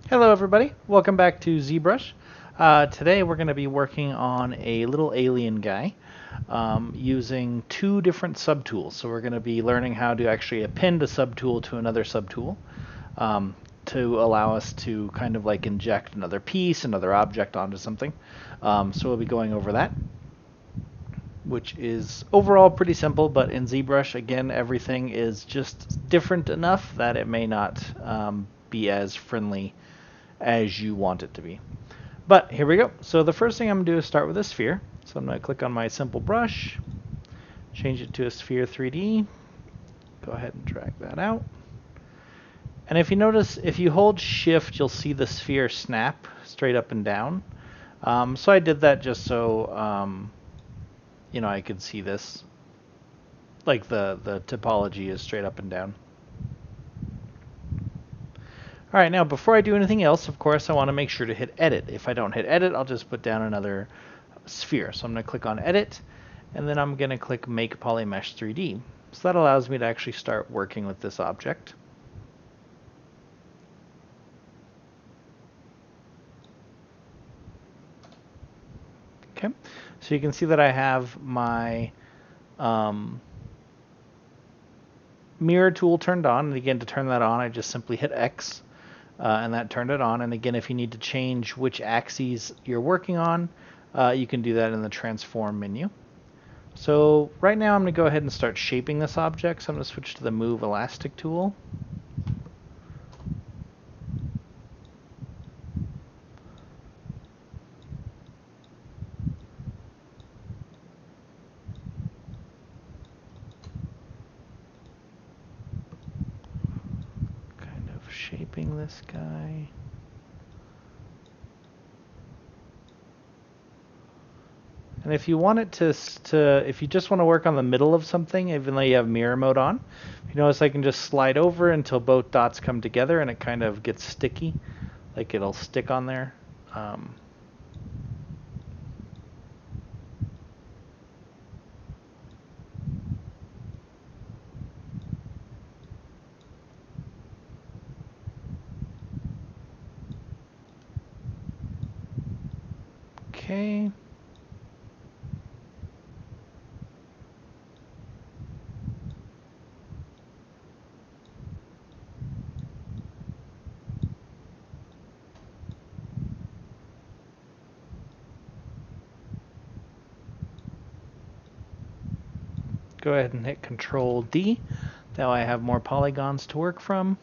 Hello everybody, welcome back to ZBrush. Today we're going to be working on a little alien guy using two different subtools. So we're going to be learning how to actually append a subtool to another subtool to allow us to kind of like inject another piece, another object onto something. So we'll be going over that, which is overall pretty simple, but in ZBrush, again, everything is just different enough that it may not be as friendly as you want it to be. But here we go. So the first thing I'm going to do is start with a sphere. So I'm going to click on my simple brush, change it to a sphere 3D, go ahead and drag that out. And if you notice, if you hold shift, you'll see the sphere snap straight up and down. So I did that just so I could see this. Like the topology is straight up and down. All right, now before I do anything else, of course, I want to make sure to hit edit. If I don't hit edit, I'll just put down another sphere. So I'm going to click on edit, and then I'm going to click make polymesh 3D. So that allows me to actually start working with this object. Okay, so you can see that I have my mirror tool turned on, and again, to turn that on, I just simply hit X. And that turned it on. And again, if you need to change which axes you're working on, you can do that in the transform menu. So right now I'm going to go ahead and start shaping this object. So I'm going to switch to the move elastic tool. Kind of shaping this guy. And if you want it if you just want to work on the middle of something, even though you have mirror mode on, you notice I can just slide over until both dots come together and it kind of gets sticky, like it'll stick on there. Okay. Go ahead and hit Control D. Now I have more polygons to work from.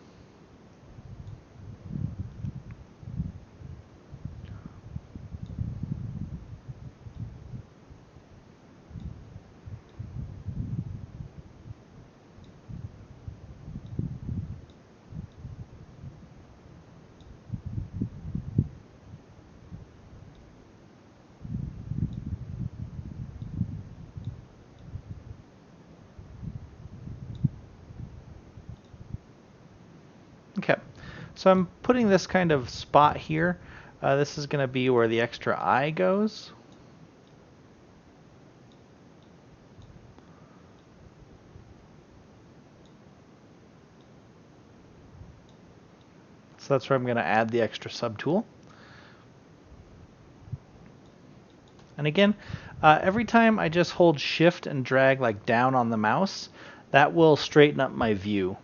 Okay, so I'm putting this kind of spot here. This is going to be where the extra eye goes. So that's where I'm going to add the extra subtool. And again, every time I just hold shift and drag like down on the mouse, that will straighten up my view.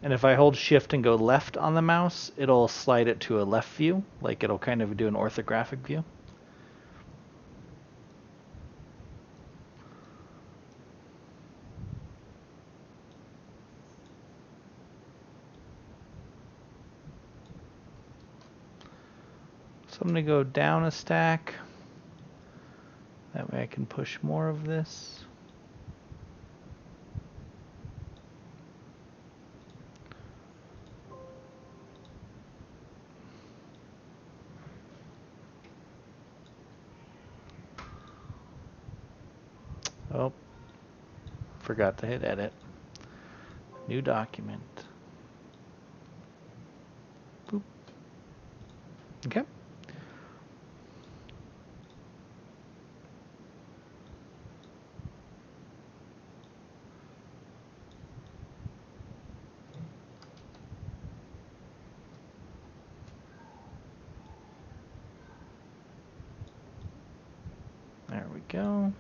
And if I hold shift and go left on the mouse, it'll slide it to a left view, like it'll kind of do an orthographic view. So I'm going to go down a stack. That way I can push more of this. Oh, forgot to hit edit. New document. Boop. Okay. go.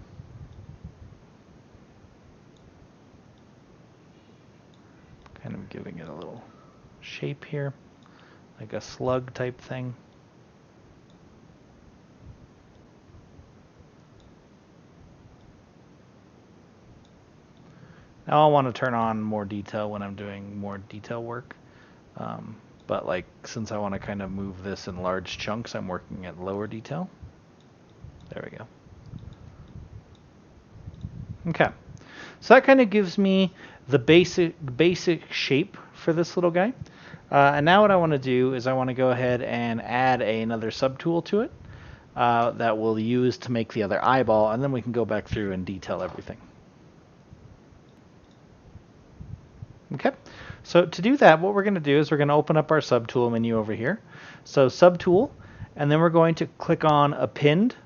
Kind of giving it a little shape here, like a slug type thing. Now I'll want to turn on more detail when I'm doing more detail work. But like, since I want to kind of move this in large chunks, I'm working at lower detail. There we go. Okay. So that kind of gives me the basic shape for this little guy. And now what I want to do is I want to go ahead and add another subtool to it that we'll use to make the other eyeball, and then we can go back through and detail everything. Okay, so to do that, what we're going to do is we're going to open up our subtool menu over here. So subtool, and then we're going to click on append,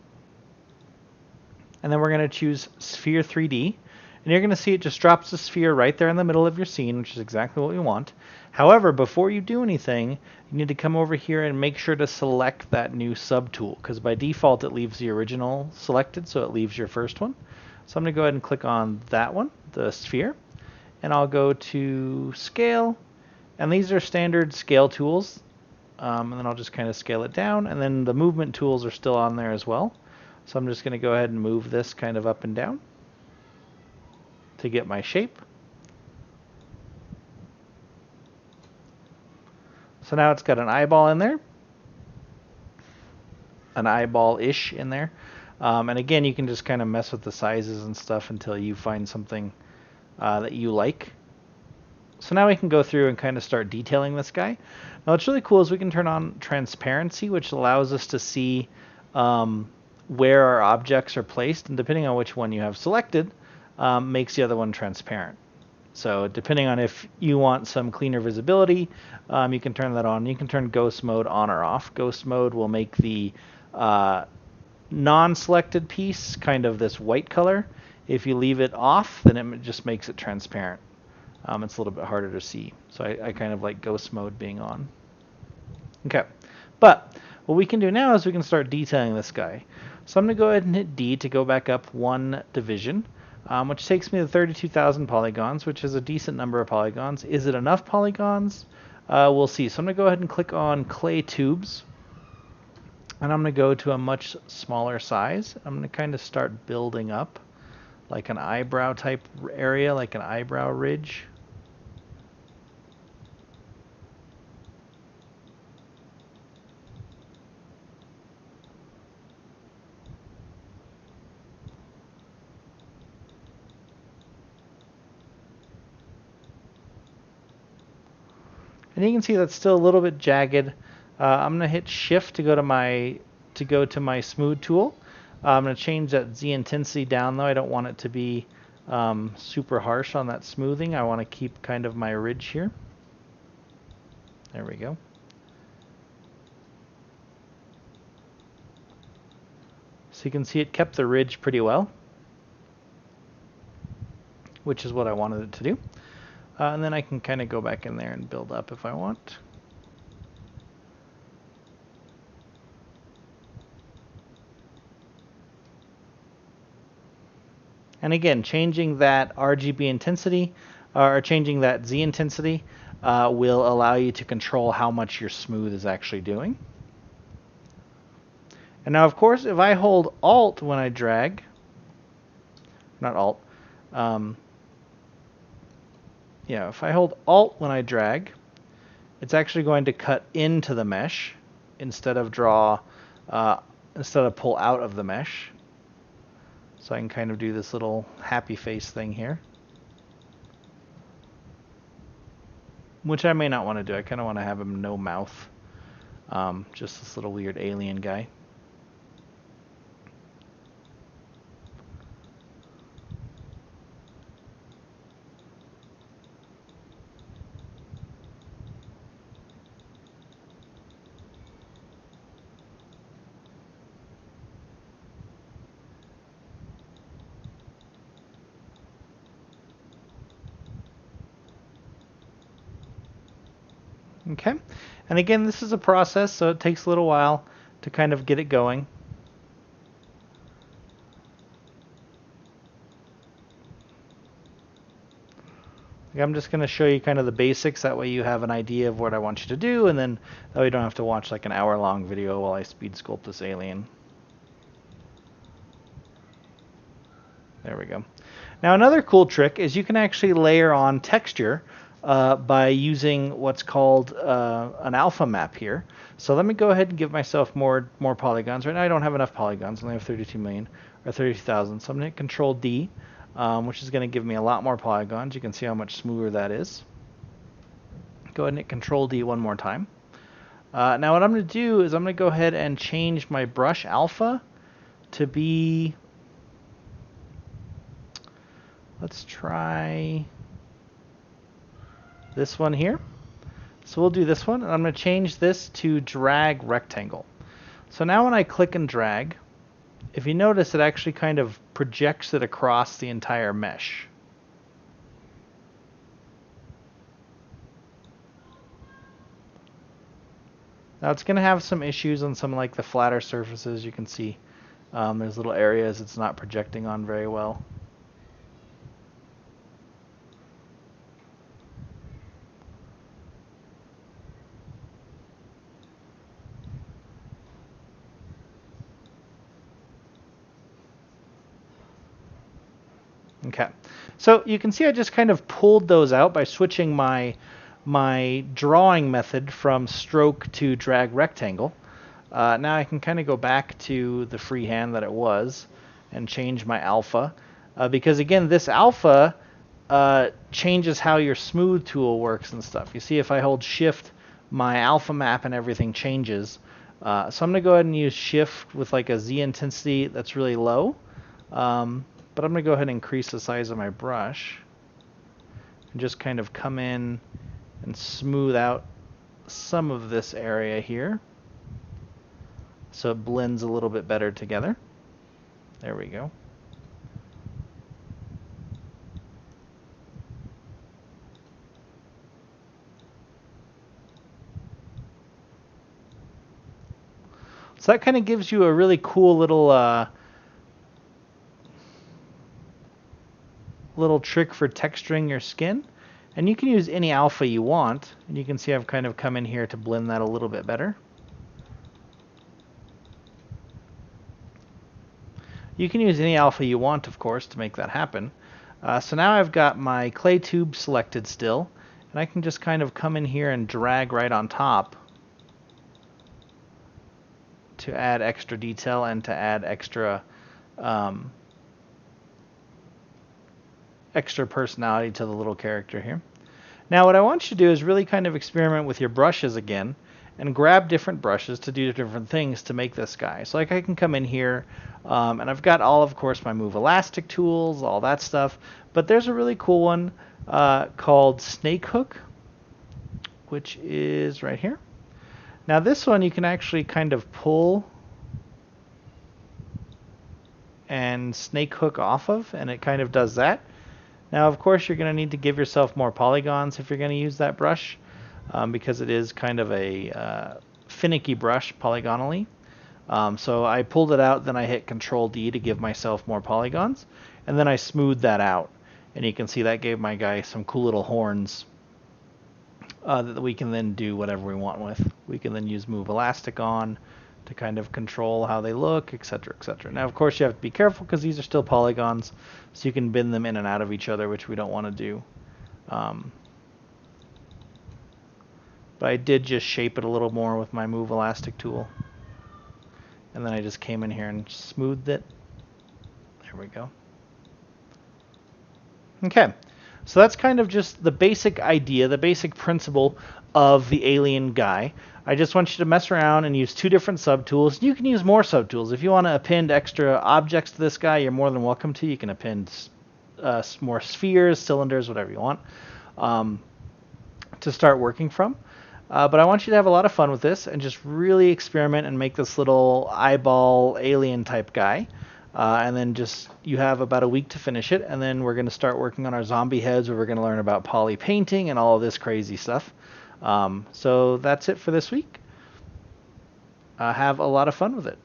and then we're going to choose sphere 3D. And you're going to see it just drops the sphere right there in the middle of your scene, which is exactly what we want. However, before you do anything, you need to come over here and make sure to select that new subtool, because by default it leaves the original selected, so it leaves your first one. So I'm going to go ahead and click on that one, the sphere, and I'll go to scale, and these are standard scale tools, and then I'll just kind of scale it down, and then the movement tools are still on there as well. So I'm just going to go ahead and move this kind of up and down to get my shape. So now it's got an eyeball in there, an eyeball-ish in there. And again, you can just kind of mess with the sizes and stuff until you find something that you like. So now we can go through and kind of start detailing this guy. Now what's really cool is we can turn on transparency, which allows us to see where our objects are placed, and depending on which one you have selected, makes the other one transparent. So depending on if you want some cleaner visibility, you can turn that on. You can turn ghost mode on or off. Ghost mode will make the non-selected piece kind of this white color. If you leave it off, then it just makes it transparent. It's a little bit harder to see. So I kind of like ghost mode being on. Okay, but what we can do now is we can start detailing this guy. So I'm going to go ahead and hit D to go back up one division, which takes me to 32,000 polygons, which is a decent number of polygons. Is it enough polygons? We'll see. So I'm going to go ahead and click on clay tubes, and I'm going to go to a much smaller size. I'm going to kind of start building up like an eyebrow type area, like an eyebrow ridge. And you can see that's still a little bit jagged. I'm going to hit Shift to go to my smooth tool. I'm going to change that Z intensity down though. I don't want it to be super harsh on that smoothing. I want to keep kind of my ridge here. There we go. So you can see it kept the ridge pretty well, which is what I wanted it to do. And then I can kind of go back in there and build up if I want. And again, changing that RGB intensity, or changing that Z intensity, will allow you to control how much your smooth is actually doing. And now, of course, if I hold Alt when I drag, not Alt, if I hold Alt when I drag, it's actually going to cut into the mesh instead of pull out of the mesh. So I can kind of do this little happy face thing here, which I may not want to do. I kind of want to have him no mouth, just this little weird alien guy. Okay, and again, this is a process, so it takes a little while to kind of get it going. Like, I'm just going to show you kind of the basics. That way you have an idea of what I want you to do, and then that way you don't have to watch like an hour-long video while I speed sculpt this alien. There we go. Now another cool trick is you can actually layer on texture by using what's called an alpha map here. So let me go ahead and give myself more polygons. Right now I don't have enough polygons. I only have 32 million or 32,000. So I'm going to hit Control D, which is going to give me a lot more polygons. You can see how much smoother that is. Go ahead and hit Control D one more time. Now what I'm going to do is I'm going to go ahead and change my brush alpha to be, let's try this one here. So we'll do this one, and I'm going to change this to drag rectangle. So now when I click and drag, if you notice, it actually kind of projects it across the entire mesh. Now it's going to have some issues on some like the flatter surfaces. You can see there's little areas it's not projecting on very well. Okay, so you can see I just kind of pulled those out by switching my drawing method from stroke to drag rectangle. Now I can kind of go back to the freehand that it was and change my alpha, because again this alpha changes how your smooth tool works and stuff. You see, if I hold shift, my alpha map and everything changes. So I'm going to go ahead and use shift with like a Z intensity that's really low. But I'm going to go ahead and increase the size of my brush and just kind of come in and smooth out some of this area here so it blends a little bit better together. There we go. So that kind of gives you a really cool little trick for texturing your skin, and you can use any alpha you want, and you can see I've kind of come in here to blend that a little bit better. You can use any alpha you want, of course, to make that happen. So now I've got my clay tube selected still, and I can just kind of come in here and drag right on top to add extra detail and to add extra extra personality to the little character here. Now what I want you to do is really kind of experiment with your brushes again and grab different brushes to do different things to make this guy. So like I can come in here and I've got all, of course, my move elastic tools, all that stuff, but there's a really cool one called snake hook, which is right here. Now this one you can actually kind of pull and snake hook off of, and it kind of does that. Now, of course, you're going to need to give yourself more polygons if you're going to use that brush, because it is kind of a finicky brush polygonally. So I pulled it out, then I hit Control D to give myself more polygons, and then I smoothed that out. And you can see that gave my guy some cool little horns that we can then do whatever we want with. We can then use Move Elastic on to kind of control how they look, etc., etc. Now, of course, you have to be careful because these are still polygons, so you can bend them in and out of each other, which we don't want to do. But I did just shape it a little more with my Move Elastic tool. And then I just came in here and smoothed it. There we go. Okay, so that's kind of just the basic idea, the basic principle of the alien guy. I just want you to mess around and use two different subtools. You can use more subtools. If you want to append extra objects to this guy, you're more than welcome to. You can append more spheres, cylinders, whatever you want to start working from. But I want you to have a lot of fun with this and just really experiment and make this little eyeball alien type guy. And then just you have about a week to finish it, and then we're going to start working on our zombie heads, where we're going to learn about poly painting and all of this crazy stuff. So that's it for this week. Have a lot of fun with it.